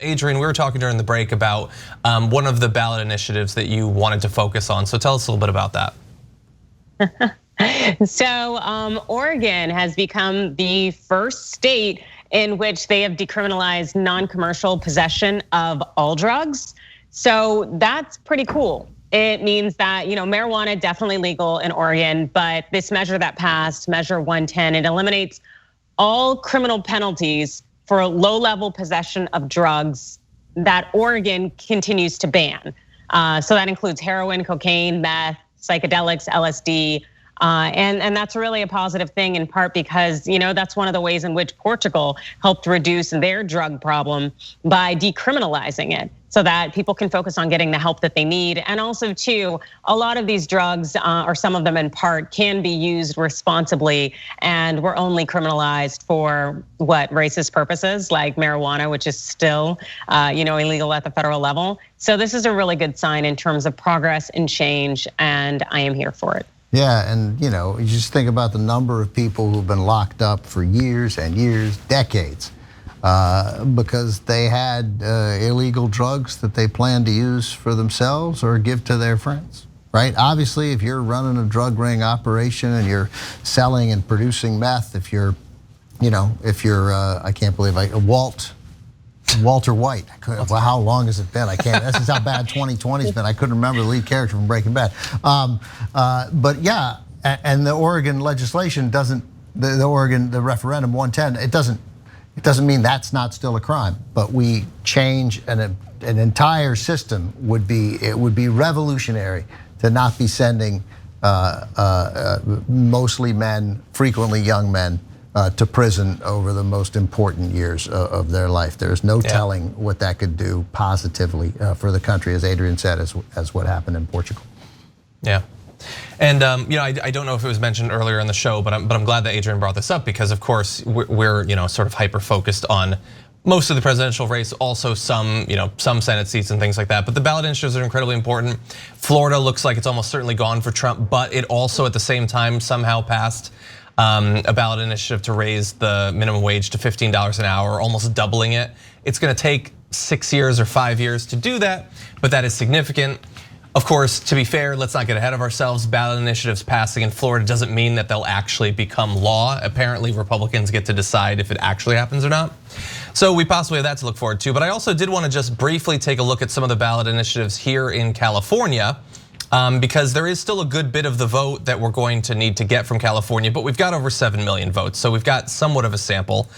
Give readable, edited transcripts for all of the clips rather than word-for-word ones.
Adrian, we were talking during the break about one of the ballot initiatives that you wanted to focus on. So tell us a little bit about that. So Oregon has become the first state in which they have decriminalized non-commercial possession of all drugs. So that's pretty cool. It means that, marijuana definitely legal in Oregon, but this measure that passed, Measure 110, it eliminates all criminal penalties for low-level possession of drugs that Oregon continues to ban. So that includes heroin, cocaine, meth, psychedelics, LSD. And that's really a positive thing, in part because that's one of the ways in which Portugal helped reduce their drug problem by decriminalizing it, so that people can focus on getting the help that they need. And also too, a lot of these drugs, or some of them in part, can be used responsibly, and were only criminalized for racist purposes, like marijuana, which is still illegal at the federal level. So this is a really good sign in terms of progress and change, and I am here for it. Yeah, and you just think about the number of people who've been locked up for years and years, decades, because they had illegal drugs that they planned to use for themselves or give to their friends, right? Obviously, if you're running a drug ring operation and you're selling and producing meth, if you're I can't believe Walter White. Well, how long has it been? I can't. This is how bad 2020's been. I couldn't remember the lead character from Breaking Bad. But yeah, and the Oregon legislation doesn't. The referendum 110. It doesn't mean that's not still a crime. But we change an entire system. It would be revolutionary to not be sending mostly men, frequently young men, to prison over the most important years of their life. There's no telling what that could do positively for the country, as Adrian said, as what happened in Portugal. Yeah, and I don't know if it was mentioned earlier in the show, but I'm glad that Adrian brought this up, because of course we're sort of hyper focused on most of the presidential race, also some Senate seats and things like that. But the ballot initiatives are incredibly important. Florida looks like it's almost certainly gone for Trump, but it also at the same time somehow passed a ballot initiative to raise the minimum wage to $15 an hour, almost doubling it. It's gonna take 6 years or 5 years to do that, but that is significant. Of course, to be fair, let's not get ahead of ourselves. Ballot initiatives passing in Florida doesn't mean that they'll actually become law. Apparently, Republicans get to decide if it actually happens or not. So we possibly have that to look forward to. But I also did want to just briefly take a look at some of the ballot initiatives here in California, because there is still a good bit of the vote that we're going to need to get from California, but we've got over 7 million votes, so we've got somewhat of a sample.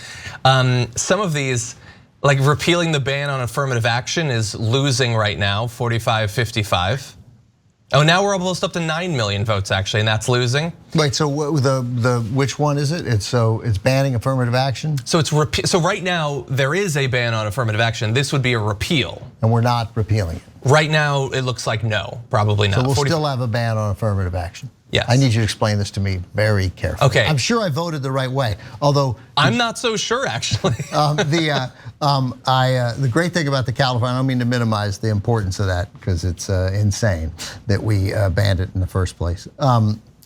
Some of these, like repealing the ban on affirmative action, is losing right now, 45-55. Oh, now we're almost up to 9 million votes actually, and that's losing. Wait, so which one is it? It's banning affirmative action? So so right now there is a ban on affirmative action. This would be a repeal. And we're not repealing it. Right now it looks like no, probably not. So we'll still have a ban on affirmative action. Yes. I need you to explain this to me very carefully. Okay. I'm sure I voted the right way, although I'm not so sure actually. The great thing about the California, I don't mean to minimize the importance of that, because it's insane that we banned it in the first place.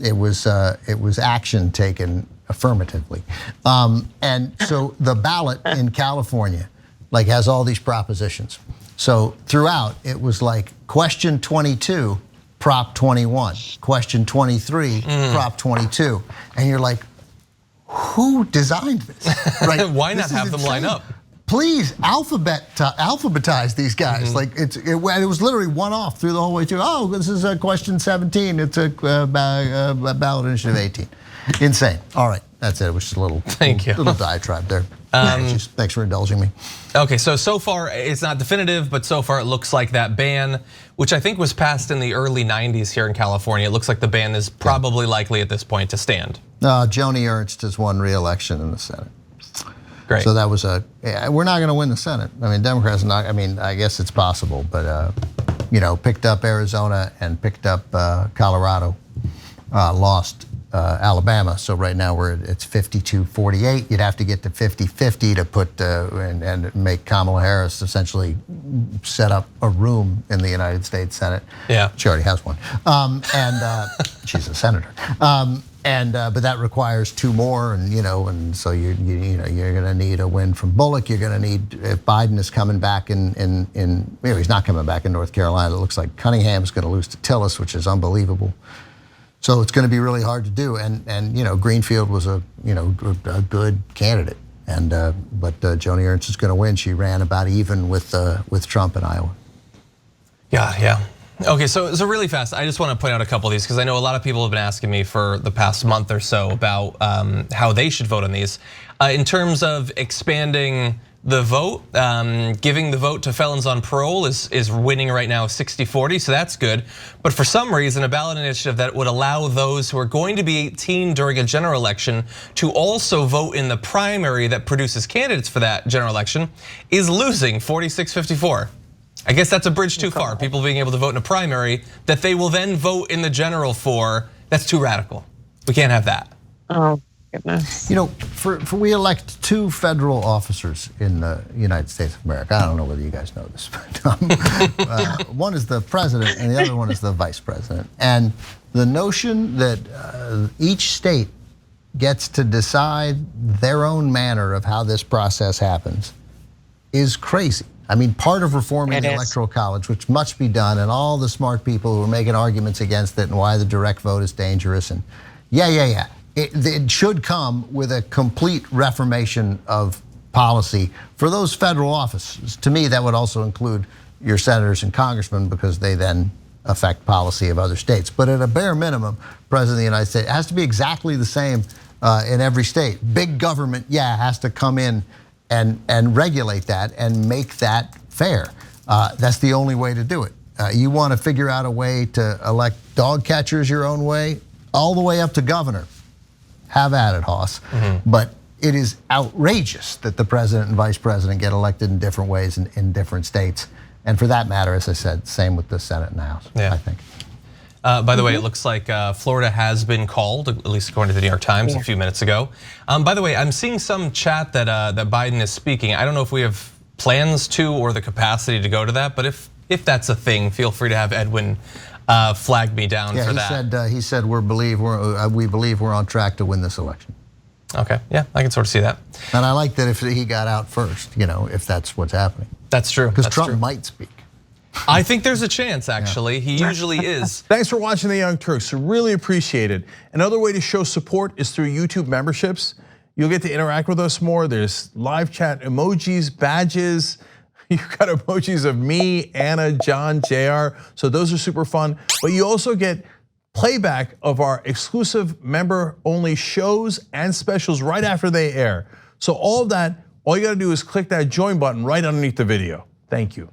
It was action taken affirmatively, and so the ballot in California has all these propositions. So throughout it was like question 22. Prop 21, question 23, Prop 22. And you're like, who designed this? Right? Why not have them line up? Please alphabetize these guys. It was literally one off through the whole way through. Oh, this is a question 17. It's a ballot initiative 18. Insane. All right, that's it. It was just a little diatribe there. Thanks for indulging me. Okay, so far it's not definitive, but so far it looks like that ban, which I think was passed in the early 90s here in California, it looks like the ban is probably likely at this point to stand. Joni Ernst has won re-election in the Senate. Great. So that was we're not gonna win the Senate. I mean, Democrats are not, I guess it's possible, but picked up Arizona and picked up Colorado, lost Alabama. So right now it's 52-48. You'd have to get to 50-50 to put and make Kamala Harris essentially set up a room in the United States Senate. Yeah, she already has one, and she's a senator. but that requires 2 more, and so you're going to need a win from Bullock. You're going to need, if Biden is coming back he's not coming back in North Carolina. It looks like Cunningham is going to lose to Tillis, which is unbelievable. So it's going to be really hard to do. And Greenfield was a good candidate, but Joni Ernst is going to win. She ran about even with Trump in Iowa. Yeah. Okay, so really fast, I just want to point out a couple of these because I know a lot of people have been asking me for the past month or so about how they should vote on these. In terms of expanding the vote, giving the vote to felons on parole is winning right now 60-40, so that's good. But for some reason, a ballot initiative that would allow those who are going to be 18 during a general election to also vote in the primary that produces candidates for that general election is losing 46-54. I guess that's a bridge too far. People being able to vote in a primary that they will then vote in the general for, that's too radical. We can't have that. Oh, goodness. We elect 2 federal officers in the United States of America. I don't know whether you guys know this, but one is the president and the other one is the vice president. And the notion that each state gets to decide their own manner of how this process happens is crazy. I mean, part of reforming the Electoral College, which must be done, and all the smart people who are making arguments against it and why the direct vote is dangerous, and it should come with a complete reformation of policy for those federal offices. To me, that would also include your senators and congressmen because they then affect policy of other states. But at a bare minimum, President of the United States, it has to be exactly the same in every state. Big government, has to come in and regulate that and make that fair. That's the only way to do it. You want to figure out a way to elect dog catchers your own way, all the way up to governor. Have at it, Hoss. But it is outrageous that the president and vice president get elected in different ways in different states. And for that matter, as I said, same with the Senate and the House, I think. By the way, it looks like Florida has been called, at least according to the New York Times a few minutes ago. By the way, I'm seeing some chat that Biden is speaking. I don't know if we have plans to or the capacity to go to that, but if that's a thing, feel free to have Edwin flag me down for that. He said we believe we're on track to win this election. Okay, yeah, I can sort of see that. And I like that if he got out first, if that's what's happening. That's true. Because Trump might speak. I think there's a chance, actually. He usually is. Thanks for watching The Young Turks. Really appreciate it. Another way to show support is through YouTube memberships. You'll get to interact with us more. There's live chat emojis, badges. You've got emojis of me, Anna, John, JR. So those are super fun. But you also get playback of our exclusive member-only shows and specials right after they air. So all of that, all you gotta do is click that join button right underneath the video. Thank you.